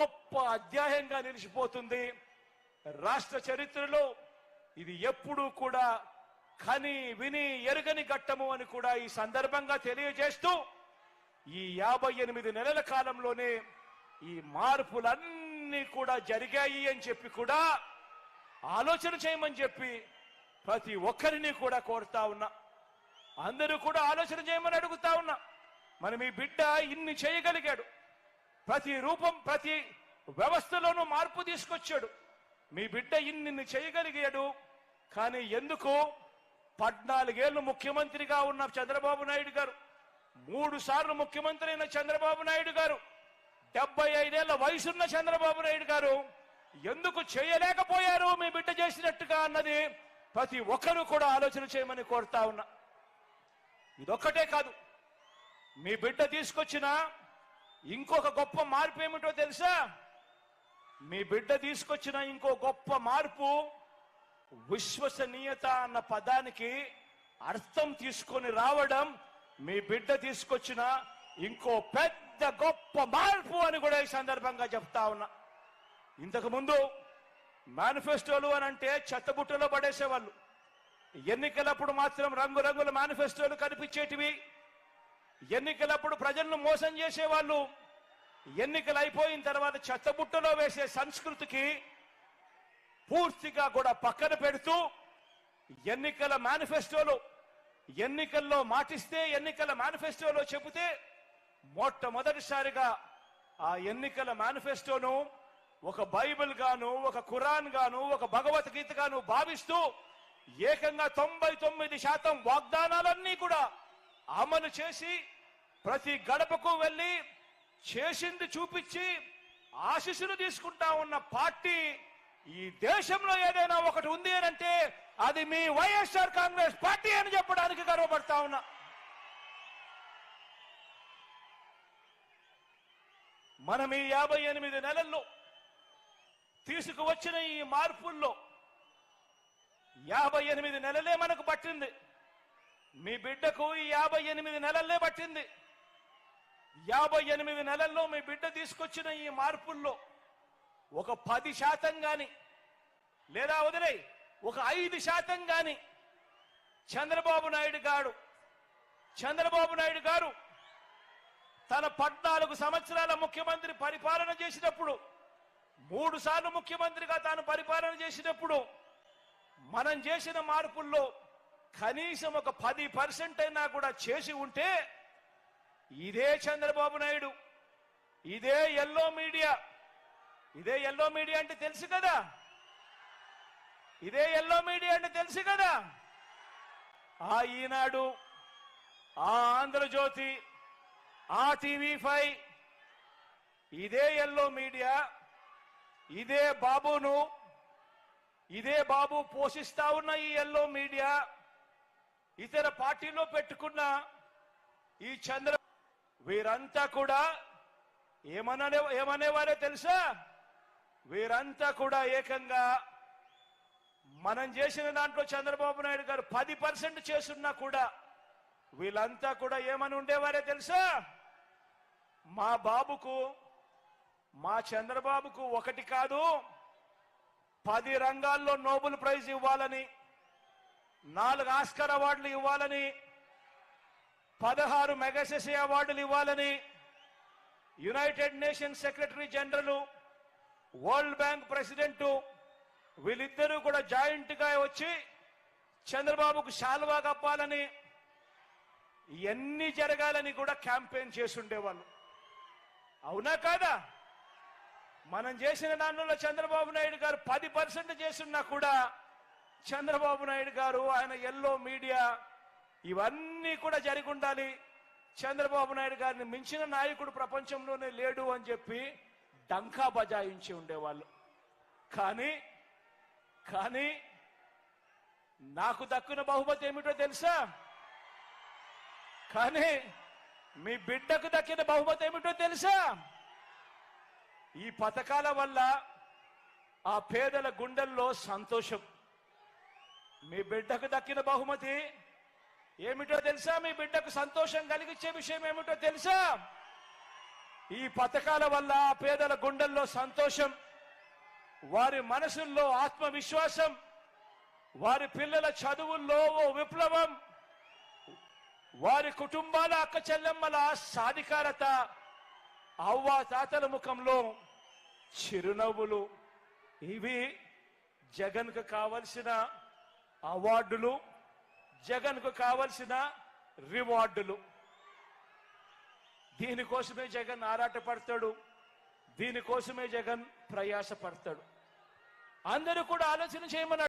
గొప్ప అధ్యాయంగా నిలిచిపోతుంది రాష్ట్ర చరిత్రలో. ఇది ఎప్పుడూ కూడా కని విని ఎరుగని ఘట్టము అని కూడా ఈ సందర్భంగా తెలియజేస్తూ, ఈ 58 నెలల కాలంలోనే ఈ మార్పులన్నీ కూడా జరిగాయి అని చెప్పి కూడా ఆలోచన చేయమని చెప్పి ప్రతి ఒక్కరిని కూడా కోరుతా ఉన్నా. అందరూ కూడా ఆలోచన చేయమని అడుగుతా ఉన్నా. మరి మీ బిడ్డ ఇన్ని చేయగలిగాడు, ప్రతి రూపం ప్రతి వ్యవస్థలోనూ మార్పు తీసుకొచ్చాడు. మీ బిడ్డ ఇన్ని చేయగలిగాడు. కానీ ఎందుకు 14 ఏళ్ళు ముఖ్యమంత్రిగా ఉన్న చంద్రబాబు నాయుడు గారు, 3 సార్లు ముఖ్యమంత్రి అయిన చంద్రబాబు నాయుడు గారు, 75 ఏళ్ల వయసున్న చంద్రబాబు నాయుడు గారు ఎందుకు చేయలేకపోయారు మీ బిడ్డ చేసినట్టుగా అన్నది ప్రతి ఒక్కరూ కూడా ఆలోచన చేయమని కోరుతా ఉన్నా. ఇదొక్కటే కాదు, మీ బిడ్డ తీసుకొచ్చిన ఇంకొక గొప్ప మార్పు ఏమిటో తెలుసా? మీ బిడ్డ తీసుకొచ్చిన ఇంకో గొప్ప మార్పు విశ్వసనీయత అన్న పదానికి అర్థం తీసుకొని రావడం మీ బిడ్డ తీసుకొచ్చిన ఇంకో పెద్ద గొప్ప మార్పు అని కూడా ఈ సందర్భంగా చెప్తా ఉన్నా. ఇంతకు ముందు మేనిఫెస్టోలు అని అంటే చెత్తబుట్టలో పడేసేవాళ్ళు. ఎన్నికలప్పుడు మాత్రం రంగురంగుల మేనిఫెస్టోలు కనిపించేటివి. ఎన్నికలప్పుడు ప్రజలను మోసం చేసేవాళ్ళు. ఎన్నికలు అయిపోయిన తర్వాత చెత్తబుట్టలో వేసే సంస్కృతికి పూర్తిగా కూడా పక్కన పెడుతూ, ఎన్నికల మేనిఫెస్టోలో ఎన్నికల్లో మాటిస్తే, ఎన్నికల మేనిఫెస్టోలో చెబితే మొట్టమొదటిసారిగా ఆ ఎన్నికల మేనిఫెస్టోను ఒక బైబిల్ గాను, ఒక ఖురాన్ గాను, ఒక భగవద్గీత గాను భావిస్తూ ఏకంగా 99% వాగ్దానాలన్నీ కూడా అమలు చేసి ప్రతి గడపకు వెళ్ళి చేసింది చూపించి ఆశీస్సులు తీసుకుంటా ఉన్న పార్టీ ఈ దేశంలో ఏదైనా ఒకటి ఉంది అని అంటే అది మీ వైఎస్ఆర్ కాంగ్రెస్ పార్టీ అని చెప్పడానికి గర్వపడతా ఉన్నా. మనం ఈ 58 నెలల్లో తీసుకువచ్చిన ఈ మార్పుల్లో 58 నెలలే మనకు పట్టింది. మీ బిడ్డకు ఈ 58 నెలలే పట్టింది. 58 నెలల్లో మీ బిడ్డ తీసుకొచ్చిన ఈ మార్పుల్లో ఒక 10% గాని, లేదా వదిలే ఒక 5% గాని చంద్రబాబు నాయుడు గారు తన 14 సంవత్సరాల ముఖ్యమంత్రి పరిపాలన చేసినప్పుడు, 3 సార్లు ముఖ్యమంత్రిగా తాను పరిపాలన చేసినప్పుడు మనం చేసిన మార్పుల్లో కనీసం ఒక 10% అయినా కూడా చేసి ఉంటే, ఇదే చంద్రబాబు నాయుడు, ఇదే ఎల్లో మీడియా అంటే తెలుసు కదా, ఇదే ఎల్లో మీడియా అంటే తెలుసు కదా, ఆ ఈనాడు, ఆ ఆంధ్రజ్యోతి, ఆ టీవీ5, ఇదే ఎల్లో మీడియా, ఇదే బాబు పోషిస్తా ఉన్న ఈ ఎల్లో మీడియా, ఇతర పార్టీలో పెట్టుకున్న ఈ వీరంతా కూడా ఏమనేవారో తెలుసా? వీరంతా కూడా ఏకంగా మనం చేసిన దాంట్లో చంద్రబాబు నాయుడు గారు 10% చేస్తున్నా కూడా వీళ్ళంతా కూడా ఏమని ఉండేవారే తెలుసా? మా చంద్రబాబుకు 1 కాదు 10 రంగాల్లో నోబెల్ ప్రైజ్ ఇవ్వాలని, 4 ఆస్కార్ అవార్డులు ఇవ్వాలని, 16 మెగాసెసే అవార్డులు ఇవ్వాలని, United nations secretary general, world bank president వీళ్ళిద్దరూ కూడా జాయింట్ గా వచ్చి చంద్రబాబుకు శాల్వా కప్పాలని, ఇవన్నీ జరగాలని కూడా క్యాంపెయిన్ చేస్తుండేవాళ్ళు. అవునా కాదా? మనం చేసిన దానిలో చంద్రబాబు నాయుడు గారు 10% చేస్తున్నా కూడా చంద్రబాబు నాయుడు గారు, ఆయన ఎల్లో మీడియా, ఇవన్నీ కూడా జరిగి ఉండాలి. చంద్రబాబు నాయుడు గారిని మించిన నాయకుడు ప్రపంచంలోనే లేడు అని చెప్పి డంకా బజాయించి ఉండేవాళ్ళు. కానీ నాకు దక్కున బహుమతి ఏమిటో తెలుసా? కానీ మీ బిడ్డకు దక్కిన బహుమతి ఏమిటో తెలుసా? ఈ పథకాల వల్ల ఆ పేదల గుండెల్లో సంతోషం. మీ బిడ్డకు దక్కిన బహుమతి ఏమిటో తెలుసా? మీ బిడ్డకు సంతోషం కలిగించే విషయం ఏమిటో తెలుసా? ఈ పథకాల వల్ల పేదల గుండెల్లో సంతోషం, వారి మనసుల్లో ఆత్మవిశ్వాసం, వారి పిల్లల చదువుల్లో ఓ విప్లవం, వారి కుటుంబాల అక్క చెల్లెమ్మల సాధికారత, అవ్వా తాతల ముఖంలో చిరునవ్వులు. ఇవి జగన్కు కావలసిన అవార్డులు, జగన్కు కావలసిన రివార్డులు. దీనికోసమే జగన్ ఆరాటపడతాడు, దీనికోసమే జగన్ ప్రయాసపడతాడు. అందరూ కూడా ఆలోచన చేయమని